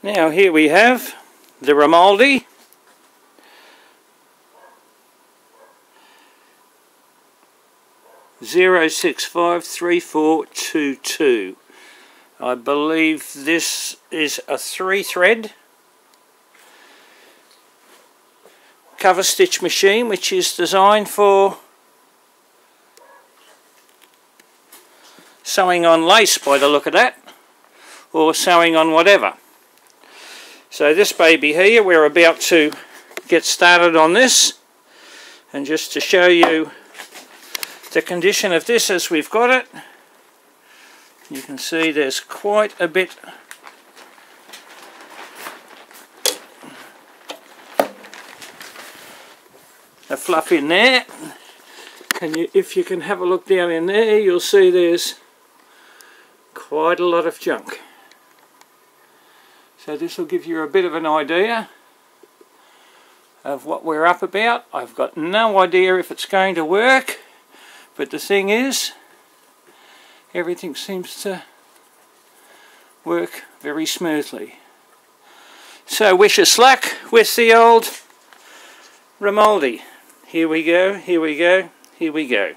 Now here we have the Rimoldi (0653422). I believe this is a 3-thread cover stitch machine, which is designed for sewing on lace by the look of that, or sewing on whatever. So this baby here, we're about to get started on this, and just to show you the condition of this as we've got it, you can see there's quite a bit of fluff in there, and if you can have a look down in there, you'll see there's quite a lot of junk. So this will give you a bit of an idea of what we're up about. I've got no idea if it's going to work, but the thing is, everything seems to work very smoothly. So wish us luck with the old Rimoldi. Here we go, here we go, here we go.